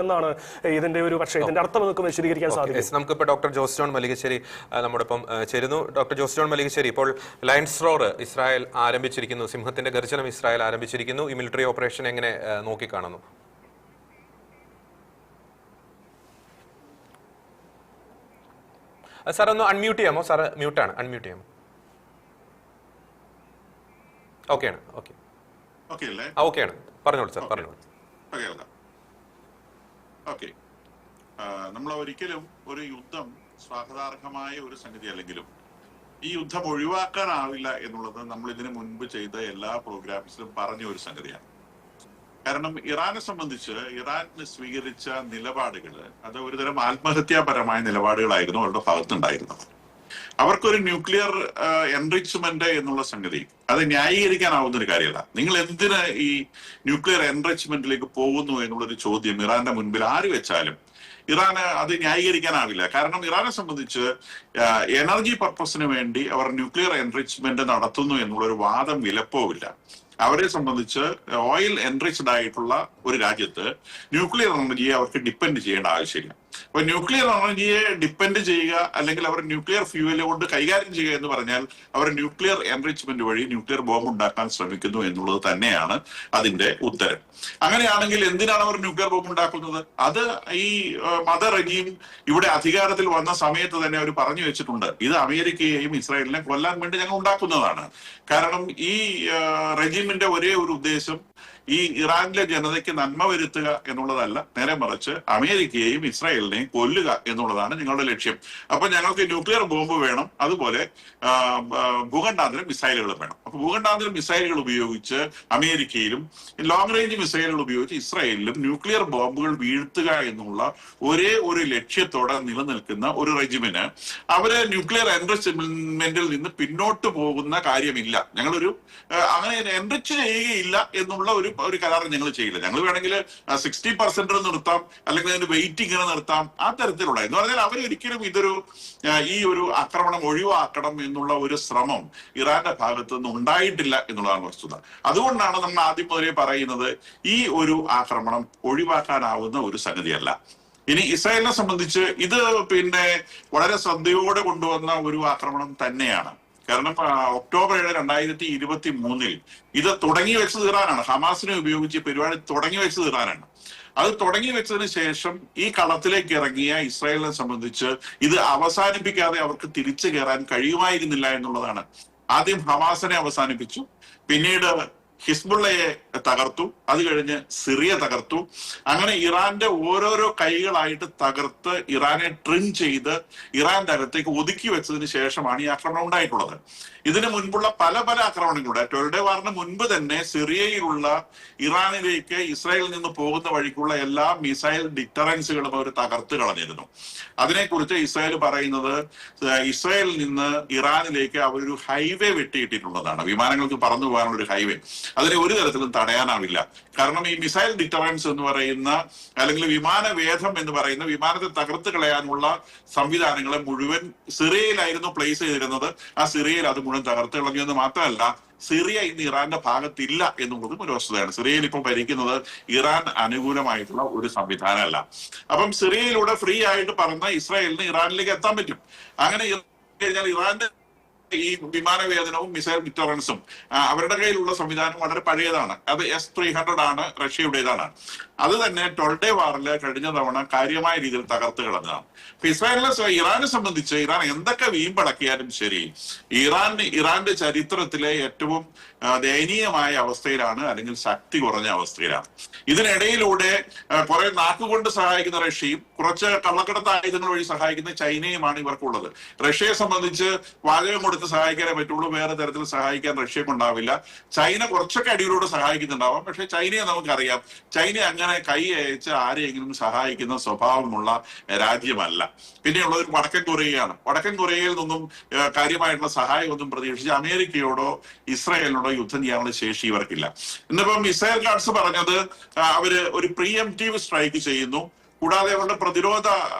എന്നാണ് ഇതിന്റെ ഒരു പക്ഷേ ഇതിന്റെ അർത്ഥം നമുക്ക് വിശദീകരിക്കാൻ സാധിക്കും. നമുക്കിപ്പോൾ ഡോക്ടർ ജോസ് ജോൺ മല്ലികശ്ശേരി നമ്മോടൊപ്പം ചേരുന്നു. ഡോക്ടർ ജോസ് ജോൺ മല്ലികശ്ശേരി, ഇപ്പോൾ ലയൺസ് റോർ ഇസ്രായേൽ ആരംഭിച്ചിരിക്കുന്നു, സിംഹത്തിന്റെ ഗർജനം ഇസ്രായേൽ ആരംഭിച്ചിരിക്കുന്നു. ഈ മിലിറ്ററി ഓപ്പറേഷൻ എങ്ങനെ നോക്കിക്കാണുന്നു? സാർ ഒന്ന് അൺമ്യൂട്ട് ചെയ്യാമോ? സാർ മ്യൂട്ടാണ്, അൺമ്യൂട്ട് ചെയ്യാമോ? ഓക്കെയാണ്, ഓക്കെയാണ്, പറഞ്ഞോളൂ സാർ, പറഞ്ഞോളൂ. ഓക്കെ, നമ്മൾ ഒരിക്കലും ഒരു യുദ്ധം സ്വാഗതാർഹമായ ഒരു സംഗതി അല്ലെങ്കിലും ഈ യുദ്ധം ഒഴിവാക്കാനാവില്ല എന്നുള്ളത് നമ്മൾ ഇതിനു മുൻപ് ചെയ്ത എല്ലാ പ്രോഗ്രാംസിലും പറഞ്ഞ ഒരു സംഗതിയാണ്. കാരണം ഇറാനെ സംബന്ധിച്ച് ഇറാൻ സ്വീകരിച്ച നിലപാടുകൾ അത് ഒരുതരം ആത്മഹത്യാപരമായ നിലപാടുകളായിരുന്നു അവരുടെ ഭാഗത്തുണ്ടായിരുന്നത്. അവർക്കൊരു ന്യൂക്ലിയർ എൻറിച്ച്മെന്റ് എന്നുള്ള സംഗതി അത് ന്യായീകരിക്കാനാവുന്ന ഒരു കാര്യമല്ല. നിങ്ങൾ എന്തിന് ഈ ന്യൂക്ലിയർ എൻറിച്ച്മെന്റിലേക്ക് പോകുന്നു എന്നുള്ളൊരു ചോദ്യം ഇറാന്റെ മുൻപിൽ ആര് വെച്ചാലും ഇറാന് അത് ന്യായീകരിക്കാനാവില്ല. കാരണം ഇറാനെ സംബന്ധിച്ച് എനർജി പർപ്പസിന് വേണ്ടി അവർ ന്യൂക്ലിയർ എൻറിച്ച്മെന്റ് നടത്തുന്നു എന്നുള്ളൊരു വാദം വിലപ്പോവില്ല. അവരെ സംബന്ധിച്ച് ഓയിൽ എൻറിച്ച്ഡ് ആയിട്ടുള്ള ഒരു രാജ്യത്ത് ന്യൂക്ലിയർ എനർജിയെ അവർക്ക് ഡിപ്പെൻഡ് ചെയ്യേണ്ട ആവശ്യമില്ല. അപ്പൊ ന്യൂക്ലിയർ എനർജിയെ ഡിപ്പെൻഡ് ചെയ്യുക അല്ലെങ്കിൽ അവർ ന്യൂക്ലിയർ ഫ്യൂവൽ കൊണ്ട് കൈകാര്യം ചെയ്യുക എന്ന് പറഞ്ഞാൽ അവർ ന്യൂക്ലിയർ എൻറിച്ച്മെന്റ് വഴി ന്യൂക്ലിയർ ബോംബ് ഉണ്ടാക്കാൻ ശ്രമിക്കുന്നു എന്നുള്ളത് തന്നെയാണ് അതിന്റെ ഉത്തരം. അങ്ങനെയാണെങ്കിൽ എന്തിനാണ് അവർ ന്യൂക്ലിയർ ബോംബ് ഉണ്ടാക്കുന്നത്? അത് ഈ മദർ റെജീം ഇവിടെ അധികാരത്തിൽ വന്ന സമയത്ത് തന്നെ അവർ പറഞ്ഞു വെച്ചിട്ടുണ്ട്, ഇത് അമേരിക്കയെയും ഇസ്രായേലിനെ കൊല്ലാൻ വേണ്ടി ഞങ്ങൾ ഉണ്ടാക്കുന്നതാണ്. കാരണം ഈ റെജീമിന്റെ ഒരേ ഒരു ഉദ്ദേശം ഈ ഇറാനിലെ ജനതയ്ക്ക് നന്മ വരുത്തുക എന്നുള്ളതല്ല, നേരെ മറിച്ച് അമേരിക്കയെയും ഇസ്രായേലിനെയും കൊല്ലുക എന്നുള്ളതാണ് ഞങ്ങളുടെ ലക്ഷ്യം. അപ്പൊ ഞങ്ങൾക്ക് ന്യൂക്ലിയർ ബോംബ് വേണം, അതുപോലെ ഭൂഖണ്ഡാന്തര മിസൈലുകളും വേണം. അപ്പൊ ഭൂഖണ്ഡാന്തര മിസൈലുകൾ ഉപയോഗിച്ച് അമേരിക്കയിലും ലോങ് റേഞ്ച് മിസൈലുകൾ ഉപയോഗിച്ച് ഇസ്രായേലിലും ന്യൂക്ലിയർ ബോംബുകൾ വീഴ്ത്തുക എന്നുള്ള ഒരേ ഒരു ലക്ഷ്യത്തോടെ നിലനിൽക്കുന്ന ഒരു റെജിമിന് അവര് ന്യൂക്ലിയർ എൻറിച്ച്മെന്റിൽ നിന്ന് പിന്നോട്ട് പോകുന്ന കാര്യമില്ല. ഞങ്ങളൊരു അങ്ങനെ എൻറിച്ച് ചെയ്യുകയില്ല എന്നുള്ള ഒരു കരാർ ഞങ്ങൾ ചെയ്യില്ല. ഞങ്ങൾ വേണമെങ്കിൽ 60% നിർത്താം, അല്ലെങ്കിൽ അതിന്റെ വെയിറ്റ് ഇങ്ങനെ നിർത്താം, ആ തരത്തിലുള്ള എന്ന് പറഞ്ഞാൽ അവരൊരിക്കലും ഈ ഒരു ആക്രമണം ഒഴിവാക്കണം എന്നുള്ള ഒരു ശ്രമം ഇറാന്റെ ഭാഗത്ത് നിന്ന് ഉണ്ടായിട്ടില്ല എന്നുള്ളതാണ് വസ്തുത. അതുകൊണ്ടാണ് നമ്മൾ ആദ്യം മുതലേ പറയുന്നത് ഈ ഒരു ആക്രമണം ഒഴിവാക്കാനാവുന്ന ഒരു സംഗതിയല്ല. ഇനി ഇസ്രായേലിനെ സംബന്ധിച്ച് ഇത് വളരെ ശ്രദ്ധയോടെ കൊണ്ടുവന്ന ഒരു ആക്രമണം തന്നെയാണ്. കാരണം ഒക്ടോബർ 7, 2023 ഇത് തുടങ്ങി വെച്ചത് ഇറാനാണ്. ഹമാസിനെ ഉപയോഗിച്ച് പരിപാടി തുടങ്ങി വെച്ചത് ഇറാനാണ്. അത് തുടങ്ങി വെച്ചതിന് ശേഷം ഈ കളത്തിലേക്ക് ഇറങ്ങിയ ഇസ്രായേലിനെ സംബന്ധിച്ച് ഇത് അവസാനിപ്പിക്കാതെ അവർക്ക് തിരിച്ചു കയറാൻ കഴിയുമായിരുന്നില്ല എന്നുള്ളതാണ്. ആദ്യം ഹമാസിനെ അവസാനിപ്പിച്ചു, പിന്നീട് ഹിസ്ബുള്ളയെ തകർത്തു, അത് കഴിഞ്ഞ് സിറിയ തകർത്തു. അങ്ങനെ ഇറാന്റെ ഓരോരോ കൈകളായിട്ട് തകർത്ത് ഇറാനെ ട്രിം ചെയ്ത് ഇറാന്റെ അകത്തേക്ക് ഒതുക്കി വെച്ചതിന് ശേഷമാണ് ഈ ആക്രമണം ഉണ്ടായിട്ടുള്ളത്. ഇതിനു മുൻപുള്ള പല ആക്രമണങ്ങളുടെ 12 ഡേ വാറിന് മുൻപ് തന്നെ സിറിയയിലുള്ള ഇറാനിലേക്ക് ഇസ്രായേലിൽ നിന്ന് പോകുന്ന വഴിക്കുള്ള എല്ലാ മിസൈൽ ഡിറ്ററൻസുകളും അവർ തകർത്ത് കളഞ്ഞിരുന്നു. അതിനെക്കുറിച്ച് ഇസ്രായേൽ പറയുന്നത് ഇസ്രായേലിൽ നിന്ന് ഇറാനിലേക്ക് അവരൊരു ഹൈവേ വെട്ടിയിട്ടിട്ടുള്ളതാണ്, വിമാനങ്ങൾക്ക് പറന്നു പോകാനുള്ള ഒരു ഹൈവേ. അതിനെ ഒരു തരത്തിലും തടയാനാവില്ല. കാരണം ഈ മിസൈൽ ഡിറ്ററൻസ് എന്ന് പറയുന്ന അല്ലെങ്കിൽ വിമാനവേധം എന്ന് പറയുന്ന വിമാനത്തെ തകർത്ത് കളയാനുള്ള സംവിധാനങ്ങളെ മുഴുവൻ സിറിയയിലായിരുന്നു പ്ലേസ് ചെയ്തിരുന്നത്. ആ സിറിയയിൽ അത് മുഴുവൻ തകർത്ത് കളഞ്ഞെന്ന് മാത്രമല്ല, സിറിയ ഇന്ന് ഇറാന്റെ ഭാഗത്തില്ല എന്നുള്ളതും ഒരു വസ്തുതയാണ്. സിറിയയിൽ ഇപ്പം ഭരിക്കുന്നത് ഇറാൻ അനുകൂലമായിട്ടുള്ള ഒരു സംവിധാനമല്ല. അപ്പം സിറിയയിലൂടെ ഫ്രീ ആയിട്ട് പറന്ന ഇസ്രായേലിന് ഇറാനിലേക്ക് എത്താൻ പറ്റും. അങ്ങനെ കഴിഞ്ഞാൽ ഇറാന്റെ ഈ വിമാനവേദനവും മിസൈൽ ഡിറ്ററൻസും അവരുടെ കയ്യിലുള്ള സംവിധാനം വളരെ പഴയതാണ്. അത് S-300 ആണ്, റഷ്യയുടേതാണ്. അത് തന്നെ 12 ഡേ വാറിൽ കഴിഞ്ഞ തവണ കാര്യമായ രീതിയിൽ തകർത്ത് കളഞ്ഞതാണ്. ഇറാനെ സംബന്ധിച്ച് ഇറാൻ എന്തൊക്കെ വീമ്പടക്കിയാലും ശരി, ഇറാന്റെ ചരിത്രത്തിലെ ഏറ്റവും ദയനീയമായ അവസ്ഥയിലാണ്, അല്ലെങ്കിൽ ശക്തി കുറഞ്ഞ അവസ്ഥയിലാണ്. ഇതിനിടയിലൂടെ കുറെ നാക്കുകൊണ്ട് സഹായിക്കുന്ന റഷ്യയും കുറച്ച് കള്ളക്കടത്ത് ആയുധങ്ങൾ വഴി സഹായിക്കുന്ന ചൈനയുമാണ് ഇവർക്കുള്ളത്. റഷ്യയെ സംബന്ധിച്ച് വാചകം കൊടുത്ത് സഹായിക്കാനേ പറ്റുള്ളൂ, വേറെ തരത്തിൽ സഹായിക്കാൻ റഷ്യ കൊണ്ടാവില്ല. ചൈന കുറച്ചൊക്കെ അടിയിലൂടെ സഹായിക്കുന്നുണ്ടാവാം, പക്ഷെ ചൈനയെ നമുക്കറിയാം, ചൈന അങ്ങനെ കൈ അയച്ച് ആരെയെങ്കിലും സഹായിക്കുന്ന സ്വഭാവമുള്ള രാജ്യമല്ല. പിന്നെയുള്ളത് വടക്കൻ കൊറിയയാണ്. വടക്കൻ കൊറിയയിൽ നിന്നും കാര്യമായിട്ടുള്ള സഹായമൊന്നും പ്രതീക്ഷിച്ച് അമേരിക്കയോടോ ഇസ്രായേലിനോടോ യുദ്ധം ചെയ്യാനുള്ള ശേഷി ഇവർക്കില്ല. ഇന്നിപ്പം ഇസ്രായേൽ ഗാർഡ്സ് പറഞ്ഞത് അവര് ഒരു പ്രീഎംപ്റ്റീവ് സ്ട്രൈക്ക് ചെയ്യുന്നു. കൂടാതെ അവരുടെ പ്രതിരോധ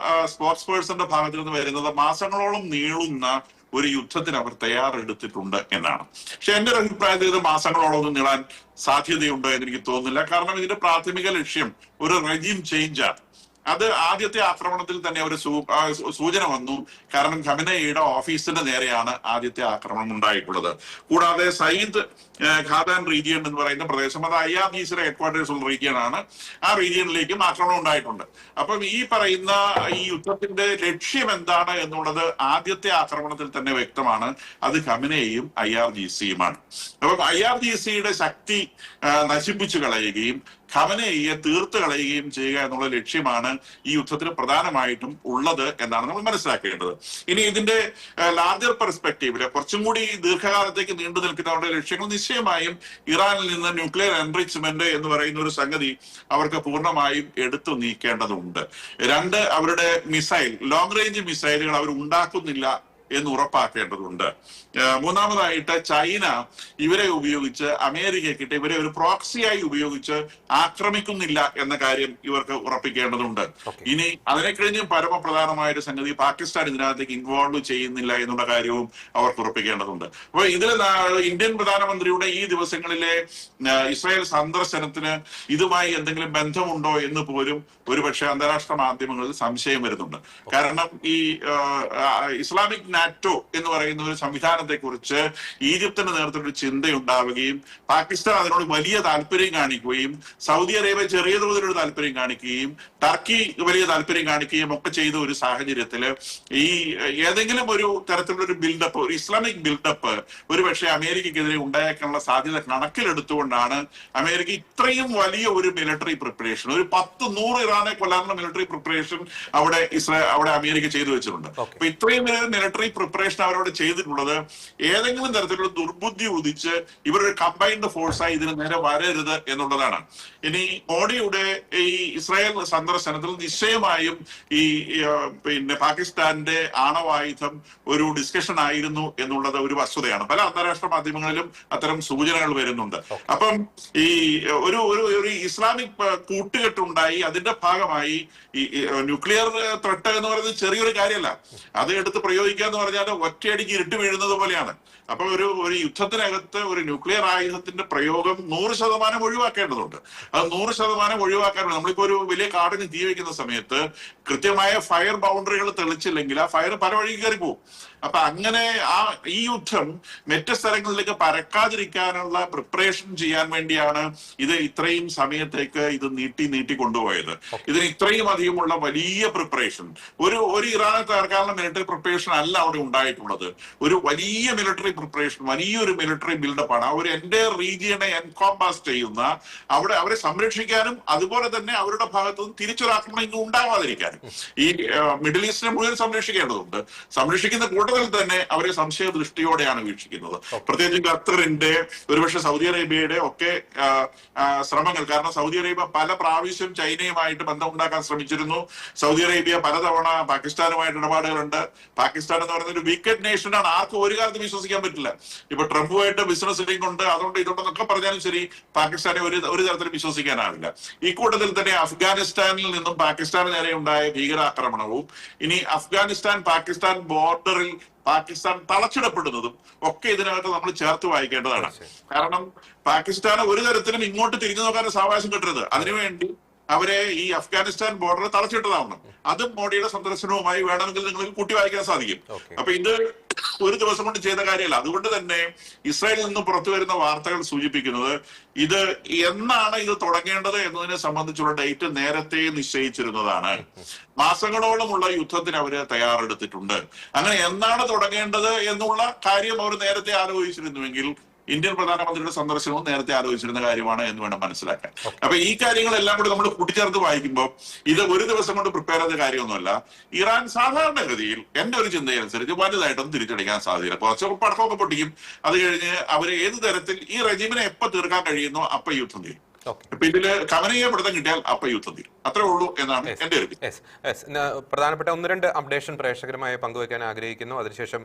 സ്പോർട്സ് പേഴ്സന്റെ ഭാഗത്ത് നിന്ന് വരുന്നത് മാസങ്ങളോളം നീളുന്ന ഒരു യുദ്ധത്തിന് അവർ തയ്യാറെടുത്തിട്ടുണ്ട് എന്നാണ്. പക്ഷെ എന്റെ ഒരു അഭിപ്രായത്തിൽ ഇത് മാസങ്ങളോളൊന്നും നീളാൻ സാധ്യതയുണ്ട് എന്ന് എനിക്ക് തോന്നുന്നില്ല. കാരണം ഇതിന്റെ പ്രാഥമിക ലക്ഷ്യം ഒരു റെജീം ചേഞ്ചാണ്. അത് ആദ്യത്തെ ആക്രമണത്തിൽ തന്നെ ഒരു സൂചന വന്നു. കാരണം ഖമനയുടെ ഓഫീസിന്റെ നേരെയാണ് ആദ്യത്തെ ആക്രമണം ഉണ്ടായിട്ടുള്ളത്. കൂടാതെ സയ്യിദ് ഖാദാൻ റീജിയൻ എന്ന് പറയുന്ന പ്രദേശം, അത് IRGCയുടെ ഹെഡ്ക്വാർട്ടേഴ്സ് ഉള്ള റീജിയൻ ആണ്. ആ റീജിയനിലേക്കും ആക്രമണം ഉണ്ടായിട്ടുണ്ട്. അപ്പം ഈ പറയുന്ന ഈ യുദ്ധത്തിന്റെ ലക്ഷ്യം എന്താണ് എന്നുള്ളത് ആദ്യത്തെ ആക്രമണത്തിൽ തന്നെ വ്യക്തമാണ്. അത് ഖമനയും IRGCയുമാണ്. അപ്പം IRGCയുടെ ശക്തി നശിപ്പിച്ചു കളയുകയും ഖമനയെ തീർത്ത് കളയുകയും ചെയ്യുക എന്നുള്ള ലക്ഷ്യമാണ് ഈ യുദ്ധത്തിന് പ്രധാനമായിട്ടും ഉള്ളത് എന്നാണ് നമ്മൾ മനസ്സിലാക്കേണ്ടത്. ഇനി ഇതിന്റെ ലാർജർ പെർസ്പെക്റ്റീവില് കുറച്ചും കൂടി ദീർഘകാലത്തേക്ക് നീണ്ടു നിൽക്കുന്നവരുടെ ലക്ഷ്യങ്ങൾ നിശ്ചയമായും ഇറാനിൽ നിന്ന് ന്യൂക്ലിയർ എൻറിച്ച്മെന്റ് എന്ന് പറയുന്ന ഒരു സംഗതി അവർക്ക് പൂർണ്ണമായും എടുത്തു നീക്കേണ്ടതുണ്ട്. രണ്ട്, അവരുടെ മിസൈൽ, ലോങ് റേഞ്ച് മിസൈലുകൾ അവർ ഉണ്ടാക്കുന്നില്ല എന്ന് ഉറപ്പാക്കേണ്ടതുണ്ട്. മൂന്നാമതായിട്ട് ചൈന ഇവരെ ഉപയോഗിച്ച് അമേരിക്കയ്ക്കിട്ട് ഇവരെ ഒരു പ്രോക്സിയായി ഉപയോഗിച്ച് ആക്രമിക്കുന്നില്ല എന്ന കാര്യം ഇവർക്ക് ഉറപ്പിക്കേണ്ടതുണ്ട്. ഇനി അതിനെ കഴിഞ്ഞ് പരമപ്രധാനമായ ഒരു സംഗതി, പാകിസ്ഥാൻ ഇതിനകത്തേക്ക് ഇൻവോൾവ് ചെയ്യുന്നില്ല എന്നുള്ള കാര്യവും അവർക്ക് ഉറപ്പിക്കേണ്ടതുണ്ട്. അപ്പൊ ഇതിൽ ഇന്ത്യൻ പ്രധാനമന്ത്രിയുടെ ഈ ദിവസങ്ങളിലെ ഇസ്രായേൽ സന്ദർശനത്തിന് ഇതുമായി എന്തെങ്കിലും ബന്ധമുണ്ടോ എന്ന് പോലും ഒരുപക്ഷെ അന്താരാഷ്ട്ര മാധ്യമങ്ങളിൽ സംശയം വരുന്നുണ്ട്. കാരണം ഈ ഇസ്ലാമിക് നാറ്റോ എന്ന് പറയുന്ന ഒരു സംവിധാനത്തെ കുറിച്ച് ഈജിപ്തിന്റെ നേതൃത്വത്തിൽ ചിന്തയുണ്ടാവുകയും പാകിസ്ഥാൻ അതിനോട് വലിയ താല്പര്യം കാണിക്കുകയും സൗദി അറേബ്യ ചെറിയ തോതിലൊരു താല്പര്യം കാണിക്കുകയും ടർക്കി വലിയ താല്പര്യം കാണിക്കുകയും ഒക്കെ ചെയ്ത ഒരു സാഹചര്യത്തില് ഈ ഏതെങ്കിലും ഒരു തരത്തിലുള്ള ഒരു ബിൽഡപ്പ്, ഒരു ഇസ്ലാമിക് ബിൽഡപ്പ് ഒരുപക്ഷെ അമേരിക്കക്കെതിരെ ഉണ്ടായേക്കാനുള്ള സാധ്യത കണക്കിലെടുത്തുകൊണ്ടാണ് അമേരിക്ക ഇത്രയും വലിയ ഒരു മിലിറ്ററി പ്രിപ്പറേഷൻ, ഒരു 10-100 ഇറാനെ കൊല്ലാനുള്ള മിലിറ്ററി പ്രിപ്പറേഷൻ അവിടെ അമേരിക്ക ചെയ്തു വെച്ചിട്ടുണ്ട്. അപ്പൊ ഇത്രയും വലിയൊരു മിലിറ്ററി പ്രിപ്പറേഷൻ അവരവിടെ ചെയ്തിട്ടുള്ളത് ഏതെങ്കിലും തരത്തിലുള്ള ദുർബുദ്ധി ഉദിച്ച് ഇവരൊരു കമ്പൈൻഡ് ഫോഴ്സായി ഇതിന് നേരെ വരരുത് എന്നുള്ളതാണ്. ഇനി മോഡിയുടെ ഈ ഇസ്രായേൽ സന്ദർശനത്തിൽ നിശ്ചയമായും ഈ പാകിസ്ഥാന്റെ ആണവായുധം ഒരു ഡിസ്കഷൻ ആയിരുന്നു എന്നുള്ളത് ഒരു വസ്തുതയാണ്. പല അന്താരാഷ്ട്ര മാധ്യമങ്ങളിലും അത്തരം സൂചനകൾ വരുന്നുണ്ട്. അപ്പം ഈ ഒരു ഇസ്ലാമിക് കൂട്ടുകെട്ടുണ്ടായി. അതിന്റെ ഭാഗമായി ഈ ന്യൂക്ലിയർ ത്രെട്ട് എന്ന് പറയുന്നത് ചെറിയൊരു കാര്യമല്ല. അത് എടുത്ത് പ്രയോഗിക്കുക എന്ന് പറഞ്ഞാൽ ഒറ്റയടിക്ക് ഇരുട്ട് വീഴുന്നത് പോലെയാണ്. അപ്പൊ ഒരു യുദ്ധത്തിനകത്ത് ഒരു ന്യൂക്ലിയർ ആയുധത്തിന്റെ പ്രയോഗം 100% ഒഴിവാക്കേണ്ടതുണ്ട്. അത് 100% ഒഴിവാക്കാനുണ്ട്. നമ്മളിപ്പോ ഒരു വലിയ കാടിന് തീ വയ്ക്കുന്ന സമയത്ത് കൃത്യമായ ഫയർ ബൗണ്ടറികൾ തെളിച്ചില്ലെങ്കിൽ ആ ഫയർ പല വഴി കയറി പോകും. അപ്പൊ അങ്ങനെ ഈ യുദ്ധം മറ്റ് സ്ഥലങ്ങളിലേക്ക് പരക്കാതിരിക്കാനുള്ള പ്രിപ്പറേഷൻ ചെയ്യാൻ വേണ്ടിയാണ് ഇത് ഇത്രയും സമയത്തേക്ക് ഇത് നീട്ടി കൊണ്ടുപോയത്. ഇതിന് ഇത്രയും അധികമുള്ള വലിയ പ്രിപ്പറേഷൻ ഒരു ഇറാനെ തകർക്കാനുള്ള മിലിറ്ററി പ്രിപ്പറേഷൻ അല്ല അവിടെ ഉണ്ടായിട്ടുള്ളത്. ഒരു വലിയ മിലിറ്ററി പ്രിപ്പറേഷൻ, വലിയൊരു മിലിറ്ററി ബിൽഡപ്പാണ്. ആ ഒരു എൻറ്റയർ റീജിയനെ എൻകോംപാസ് ചെയ്യുന്ന, അവരെ സംരക്ഷിക്കാനും അതുപോലെ തന്നെ അവരുടെ ഭാഗത്തുനിന്ന് തിരിച്ചൊരാക്രമണം ഇങ്ങ് ഉണ്ടാവാതിരിക്കാനും ഈ മിഡിൽ ഈസ്റ്റിനെ മുഴുവൻ സംരക്ഷിക്കേണ്ടതുണ്ട്. സംരക്ഷിക്കുന്ന കൂടുതൽ തന്നെ അവരെ സംശയ ദൃഷ്ടിയോടെയാണ് വീക്ഷിക്കുന്നത്. പ്രത്യേകിച്ചും ഖത്തറിന്റെ, ഒരുപക്ഷെ സൗദി അറേബ്യയുടെ ഒക്കെ ശ്രമങ്ങൾ. കാരണം സൗദി അറേബ്യ പല പ്രാവശ്യം ചൈനയുമായിട്ട് ബന്ധമുണ്ടാക്കാൻ ശ്രമിച്ചിരുന്നു. സൗദി അറേബ്യ പലതവണ പാകിസ്ഥാനുമായിട്ട് ഇടപാടുകളുണ്ട്. പാകിസ്ഥാൻ എന്ന് പറയുന്ന ഒരു വീക്കഡ് നേഷനാണ്. ആർക്കും ഒരു കാലത്ത് വിശ്വസിക്കാൻ പറ്റില്ല. ഇപ്പൊ ട്രംപുമായിട്ട് ബിസിനസ് ലിങ്ക് ഉണ്ട്, അതുകൊണ്ട് ഇതുണ്ടെന്നൊക്കെ പറഞ്ഞാലും ശരി, പാകിസ്ഥാനെ ഒരു തരത്തിലും വിശ്വസിക്കാനാവില്ല. ഈ കൂട്ടത്തിൽ തന്നെ അഫ്ഗാനിസ്ഥാനിൽ നിന്നും പാകിസ്ഥാന് നേരെ ഉണ്ടായ ഭീകരാക്രമണവും ഇനി അഫ്ഗാനിസ്ഥാൻ പാകിസ്ഥാൻ ബോർഡറിൽ പാകിസ്ഥാൻ തളച്ചിടപ്പെടുന്നതും ഒക്കെ ഇതിനകത്ത് നമ്മൾ ചേർത്ത് വായിക്കേണ്ടതാണ്. കാരണം പാകിസ്ഥാൻ ഒരു തരത്തിലും ഇങ്ങോട്ട് തിരിഞ്ഞു നോക്കാൻ സാവകാശം കിട്ടരുത്. അതിനുവേണ്ടി അവരെ ഈ അഫ്ഗാനിസ്ഥാൻ ബോർഡറിൽ തളച്ചിട്ടതാവണം. അതും മോഡിയുടെ സന്ദർശനവുമായി വേണമെങ്കിൽ നിങ്ങൾക്ക് കൂട്ടി വായിക്കാൻ സാധിക്കും. അപ്പൊ ഇത് ഒരു ദിവസം കൊണ്ട് ചെയ്ത കാര്യമല്ല. അതുകൊണ്ട് തന്നെ ഇസ്രായേലിൽ നിന്ന് പുറത്തു വരുന്ന വാർത്തകൾ സൂചിപ്പിക്കുന്നത് ഇത് എന്നാണ് ഇത് തുടങ്ങേണ്ടത് എന്നതിനെ സംബന്ധിച്ചുള്ള ഡേറ്റ് നേരത്തെ നിശ്ചയിച്ചിരുന്നതാണ്. മാസങ്ങളോളമുള്ള യുദ്ധത്തിന് അവര് തയ്യാറെടുത്തിട്ടുണ്ട്. അങ്ങനെ എന്നാണ് തുടങ്ങേണ്ടത് എന്നുള്ള കാര്യം അവർ നേരത്തെ ആലോചിച്ചിരുന്നുവെങ്കിൽ ഇന്ത്യൻ പ്രധാനമന്ത്രിയുടെ സന്ദർശനവും നേരത്തെ ആലോചിച്ചിരുന്ന കാര്യമാണ് എന്ന് വേണം മനസ്സിലാക്കാൻ. അപ്പൊ ഈ കാര്യങ്ങളെല്ലാം കൂടി നമ്മൾ കൂട്ടിച്ചേർത്ത് വായിക്കുമ്പോൾ ഇത് ഒരു ദിവസം കൊണ്ട് പ്രിപ്പയർ ചെയ്ത കാര്യമൊന്നുമല്ല. ഇറാൻ സാധാരണഗതിയിൽ എന്റെ ഒരു ചിന്തയനുസരിച്ച് വലുതായിട്ടൊന്നും തിരിച്ചടിക്കാൻ സാധ്യതയില്ല. കുറച്ച് പടക്കമൊക്കെ പൊട്ടിക്കും. അത് കഴിഞ്ഞ് അവര് ഏത് തരത്തിൽ ഈ റെജിമിനെ എപ്പോ തീർക്കാൻ കഴിയുന്നോ അപ്പൊ യുദ്ധം തീരും. അപ്പൊ ഇതില് ഖമനയെ പിടുത്തം കിട്ടിയാൽ അപ്പൊ യുദ്ധം തീരും. അത്രേ ഉള്ളൂ എന്നാണ് എന്റെ ഒരു പ്രധാനപ്പെട്ട 1-2 അപ്ഡേഷൻ പ്രേക്ഷകരുമായി പങ്കുവയ്ക്കാൻ ആഗ്രഹിക്കുന്നു. അതിനുശേഷം